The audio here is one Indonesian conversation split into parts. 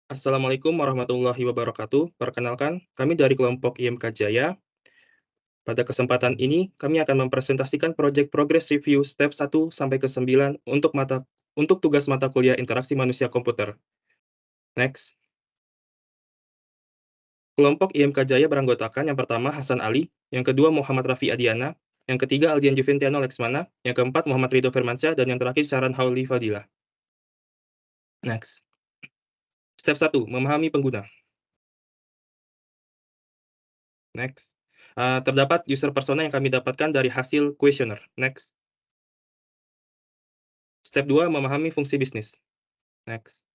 Assalamualaikum warahmatullahi wabarakatuh. Perkenalkan, kami dari kelompok IMK Jaya. Pada kesempatan ini, kami akan mempresentasikan proyek Progress Review Step 1 sampai ke 9 untuk tugas mata kuliah Interaksi Manusia Komputer. Next. Kelompok IMK Jaya beranggotakan yang pertama Hasan Ali, yang kedua Muhammad Rafi Adiana, yang ketiga Aldian Juventiano Leksmana, yang keempat Muhammad Ridho Firmansyah, dan yang terakhir Syaran Hauli Fadilah. Next. Step 1, memahami pengguna. Next. Terdapat user persona yang kami dapatkan dari hasil questionnaire. Next. Step 2, memahami fungsi bisnis. Next.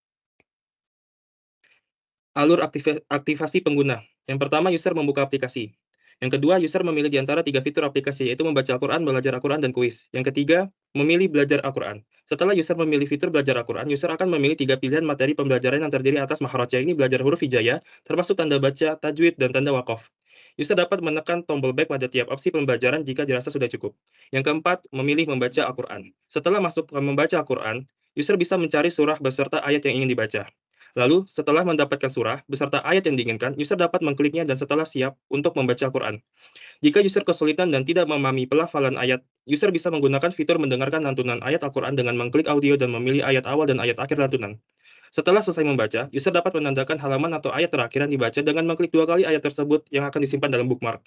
Alur aktivasi pengguna. Yang pertama, user membuka aplikasi. Yang kedua, user memilih di antara 3 fitur aplikasi, yaitu membaca Al-Quran, belajar Al-Quran, dan kuis. Yang ketiga, memilih belajar Al-Quran. Setelah user memilih fitur belajar Al-Quran, user akan memilih 3 pilihan materi pembelajaran yang terdiri atas makhraj, ini belajar huruf hijaiyah, termasuk tanda baca, tajwid, dan tanda waqaf. User dapat menekan tombol back pada tiap opsi pembelajaran jika dirasa sudah cukup. Yang keempat, memilih membaca Al-Quran. Setelah masuk ke membaca Al-Quran, user bisa mencari surah beserta ayat yang ingin dibaca. Lalu, setelah mendapatkan surah beserta ayat yang diinginkan, user dapat mengkliknya dan setelah siap untuk membaca Al-Quran. Jika user kesulitan dan tidak memahami pelafalan ayat, user bisa menggunakan fitur mendengarkan lantunan ayat Al-Quran dengan mengklik audio dan memilih ayat awal dan ayat akhir lantunan. Setelah selesai membaca, user dapat menandakan halaman atau ayat terakhir yang dibaca dengan mengklik 2 kali ayat tersebut yang akan disimpan dalam bookmark.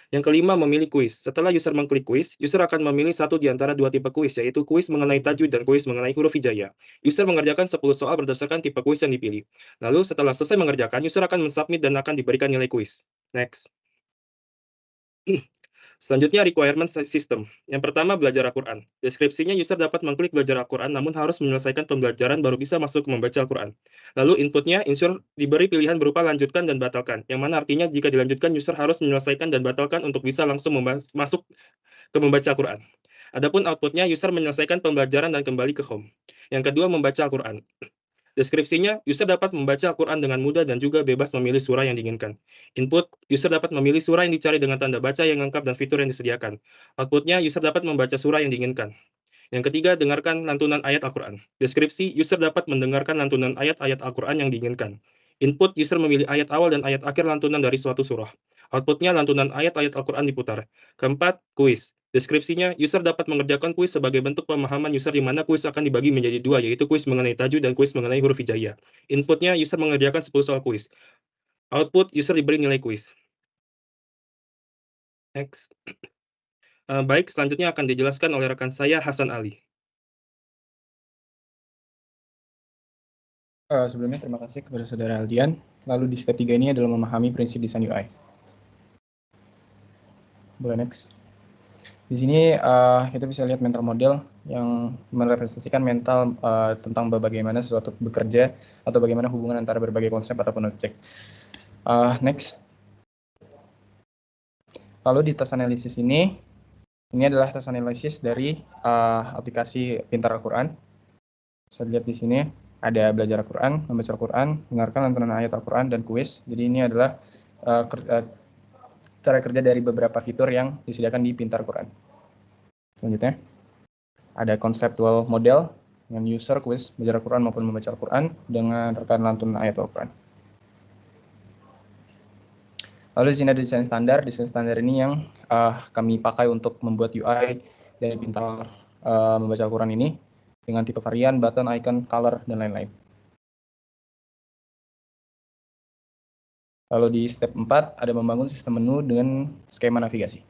Yang kelima, memilih kuis. Setelah user mengklik kuis, user akan memilih satu di antara 2 tipe kuis, yaitu kuis mengenai tajwid dan kuis mengenai huruf hijaiyah. User mengerjakan 10 soal berdasarkan tipe kuis yang dipilih. Lalu, setelah selesai mengerjakan, user akan mensubmit dan akan diberikan nilai kuis. Next. Selanjutnya, requirement system. Yang pertama, belajar Al-Quran. Deskripsinya, user dapat mengklik belajar Al-Quran, namun harus menyelesaikan pembelajaran baru bisa masuk membaca Al-Quran. Lalu, inputnya, user diberi pilihan berupa lanjutkan dan batalkan, yang mana artinya jika dilanjutkan, user harus menyelesaikan dan batalkan untuk bisa langsung masuk ke membaca Al-Quran. Adapun outputnya, user menyelesaikan pembelajaran dan kembali ke home. Yang kedua, membaca Al-Quran. Deskripsinya, user dapat membaca Al-Quran dengan mudah dan juga bebas memilih surah yang diinginkan. Input, user dapat memilih surah yang dicari dengan tanda baca yang lengkap dan fitur yang disediakan. Outputnya, user dapat membaca surah yang diinginkan. Yang ketiga, dengarkan lantunan ayat Al-Quran. Deskripsi, user dapat mendengarkan lantunan ayat-ayat Al-Quran yang diinginkan. Input, user memilih ayat awal dan ayat akhir lantunan dari suatu surah. Outputnya, lantunan ayat-ayat Al-Quran diputar. Keempat, kuis. Deskripsinya, user dapat mengerjakan kuis sebagai bentuk pemahaman user di mana kuis akan dibagi menjadi 2, yaitu kuis mengenai tajwid dan kuis mengenai huruf hijaiyah. Inputnya, user mengerjakan 10 soal kuis. Output, user diberi nilai kuis. Next. Baik, selanjutnya akan dijelaskan oleh rekan saya, Hasan Ali. Sebelumnya terima kasih kepada Saudara Aldian. Lalu di step 3 ini adalah memahami prinsip desain UI. Boleh next. Di sini kita bisa lihat mental model yang merepresentasikan mental tentang bagaimana sesuatu bekerja atau bagaimana hubungan antara berbagai konsep ataupun objek. Next. Lalu di task analisis ini adalah task analisis dari aplikasi Pintar Al-Quran. Bisa lihat di sini ada belajar Al-Quran, membaca Al-Quran, dengarkan lantunan ayat Al-Quran, dan kuis. Jadi ini adalah cara kerja dari beberapa fitur yang disediakan di Pintar Quran. Selanjutnya, ada conceptual model dengan user, kuis, belajar Al-Quran maupun membaca Al-Quran dengan rekan lantunan ayat Al-Quran. Lalu di sini ada desain standar. Desain standar ini yang kami pakai untuk membuat UI dari Pintar membaca Al-Quran ini dengan tipe varian, button, icon, color, dan lain-lain. Lalu di step 4 ada membangun sistem menu dengan skema navigasi.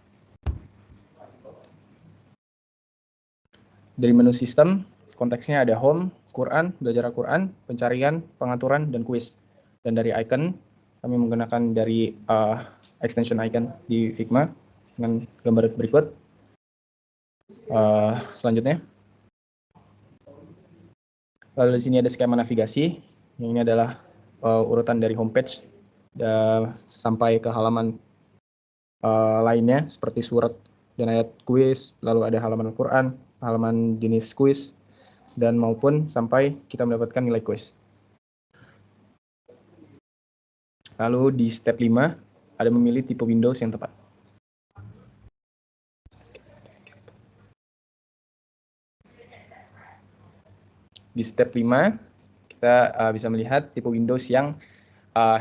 Dari menu sistem, konteksnya ada home, Quran, belajar Al-Quran, pencarian, pengaturan, dan kuis. Dan dari icon, kami menggunakan dari extension icon di Figma dengan gambar berikut. Selanjutnya, lalu di sini ada skema navigasi. Yang ini adalah urutan dari homepage sampai ke halaman lainnya seperti surat dan ayat kuis, lalu ada halaman Al-Quran, halaman jenis kuis, dan maupun sampai kita mendapatkan nilai kuis. Lalu di step 5 ada memilih tipe Windows yang tepat. Di step 5 kita bisa melihat tipe Windows yang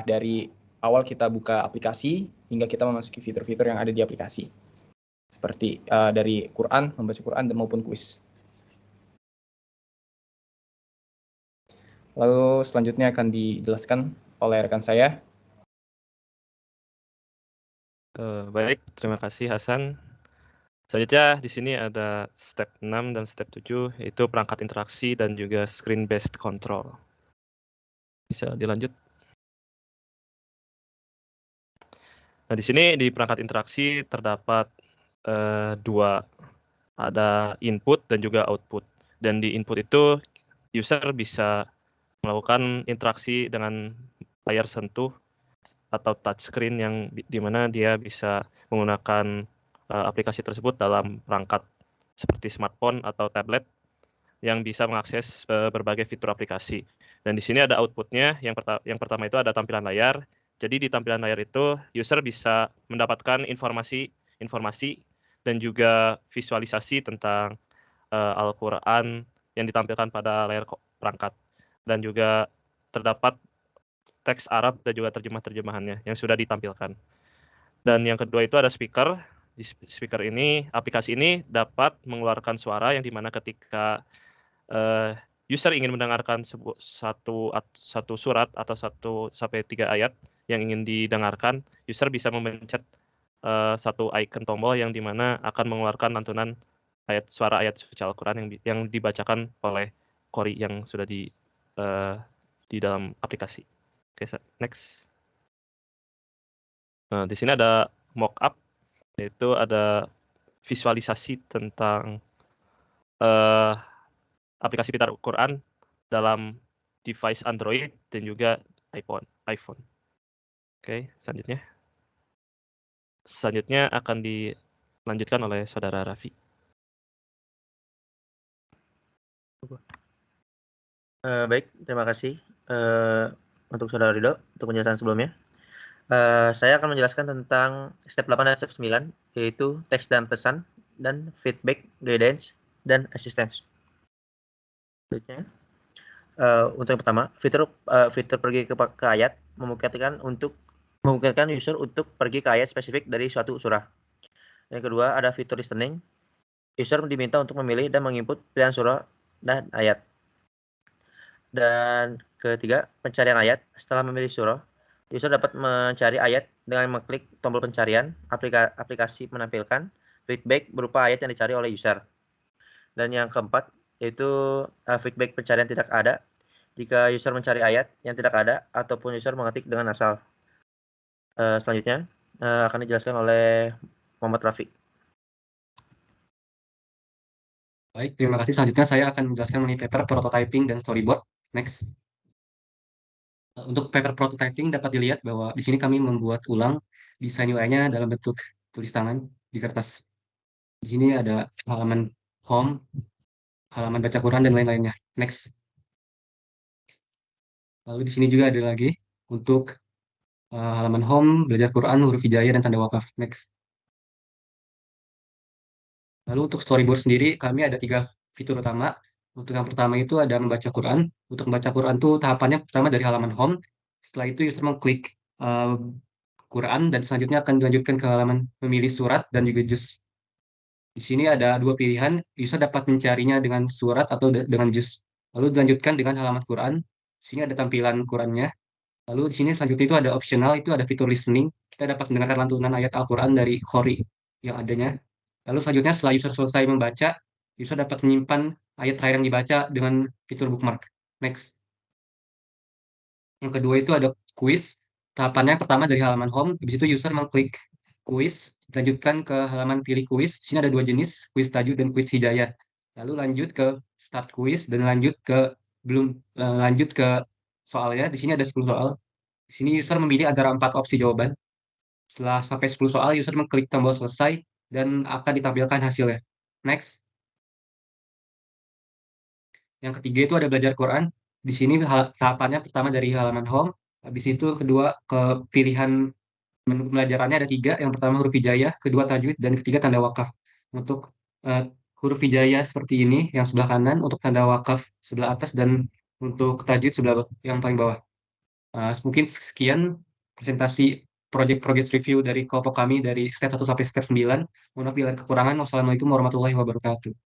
dari awal kita buka aplikasi hingga kita memasuki fitur-fitur yang ada di aplikasi. Seperti dari Quran, membaca Quran, dan maupun kuis. Lalu selanjutnya akan dijelaskan oleh rekan saya. Baik, terima kasih Hasan. Selanjutnya di sini ada step 6 dan step 7, yaitu perangkat interaksi dan juga screen based control. Bisa dilanjut. Nah, di sini di perangkat interaksi terdapat dua, ada input dan juga output. Dan di input itu user bisa melakukan interaksi dengan layar sentuh atau touchscreen yang di mana dia bisa menggunakan aplikasi tersebut dalam perangkat seperti smartphone atau tablet yang bisa mengakses berbagai fitur aplikasi. Dan di sini ada outputnya. Yang pertama itu ada tampilan layar. Jadi di tampilan layar itu user bisa mendapatkan informasi dan juga visualisasi tentang Al-Quran yang ditampilkan pada layar perangkat. Dan juga terdapat teks Arab dan juga terjemahannya yang sudah ditampilkan. Dan yang kedua itu ada speaker. Di speaker ini, aplikasi ini dapat mengeluarkan suara yang dimana ketika user ingin mendengarkan satu surat atau 1-3 ayat yang ingin didengarkan, user bisa memencet satu icon tombol yang dimana akan mengeluarkan lantunan suara ayat suci Al-Quran yang dibacakan oleh Qori yang sudah di dalam aplikasi. Oke, next. Nah, di sini ada mockup, yaitu ada visualisasi tentang aplikasi Pintar Quran dalam device Android dan juga iPhone. Oke, selanjutnya. Selanjutnya akan dilanjutkan oleh Saudara Raffi. Baik, terima kasih untuk Saudara Ridho untuk penjelasan sebelumnya. Saya akan menjelaskan tentang step 8 dan step 9, yaitu teks dan pesan, dan feedback, guidance, dan assistance. Selanjutnya, untuk yang pertama, fitur pergi ke ayat memungkinkan user untuk pergi ke ayat spesifik dari suatu surah. Yang kedua, ada fitur listening. User diminta untuk memilih dan menginput pilihan surah dan ayat. Dan ketiga, pencarian ayat. Setelah memilih surah, user dapat mencari ayat dengan mengklik tombol pencarian. Aplikasi menampilkan feedback berupa ayat yang dicari oleh user. Dan yang keempat, yaitu feedback pencarian tidak ada jika user mencari ayat yang tidak ada ataupun user mengetik dengan asal. Selanjutnya akan dijelaskan oleh Muhammad Rafi. Baik, terima kasih. Selanjutnya saya akan menjelaskan mengenai paper prototyping dan storyboard. Next. Untuk paper prototyping dapat dilihat bahwa di sini kami membuat ulang desain UI-nya dalam bentuk tulis tangan di kertas. Di sini ada halaman home, halaman baca Quran, dan lain-lainnya. Next. Lalu di sini juga ada lagi untuk halaman home, belajar Quran, huruf hijaiyah, dan tanda wakaf. Next. Lalu untuk storyboard sendiri, kami ada 3 fitur utama. Untuk yang pertama itu ada membaca Quran. Untuk membaca Quran itu tahapannya pertama dari halaman home. Setelah itu user mengklik Quran dan selanjutnya akan dilanjutkan ke halaman memilih surat dan juga juz. Di sini ada 2 pilihan, user dapat mencarinya dengan surat atau dengan juz. Lalu dilanjutkan dengan halaman Quran. Di sini ada tampilan Qurannya. Lalu di sini selanjutnya itu ada optional, itu ada fitur listening. Kita dapat mendengarkan lantunan ayat Al-Quran dari Qori yang adanya. Lalu selanjutnya setelah user selesai membaca, user dapat menyimpan ayat terakhir yang dibaca dengan fitur bookmark. Next. Yang kedua itu ada quiz. Tahapannya pertama dari halaman home, habis itu user mengklik quiz, dilanjutkan ke halaman pilih quiz. Di sini ada 2 jenis, quiz tajuk dan quiz hidayah. Lalu lanjut ke start quiz dan lanjut ke soalnya. Di sini ada 10 soal. Di sini user memilih antara 4 opsi jawaban. Setelah sampai 10 soal, user mengklik tombol selesai dan akan ditampilkan hasilnya. Next. Yang ketiga itu ada belajar Quran. Di sini tahapannya pertama dari halaman home. Habis itu kedua ke pilihan menu pembelajarannya ada 3. Yang pertama huruf hijaiyah, kedua tajwid, dan ketiga tanda wakaf. Untuk huruf hijaiyah seperti ini, yang sebelah kanan, untuk tanda wakaf sebelah atas, dan untuk tajwid sebelah yang paling bawah. Mungkin sekian presentasi project review dari kelompok kami dari step 1 sampai step 9. Mohon maaf bila ada kekurangan. Wassalamualaikum warahmatullahi wabarakatuh.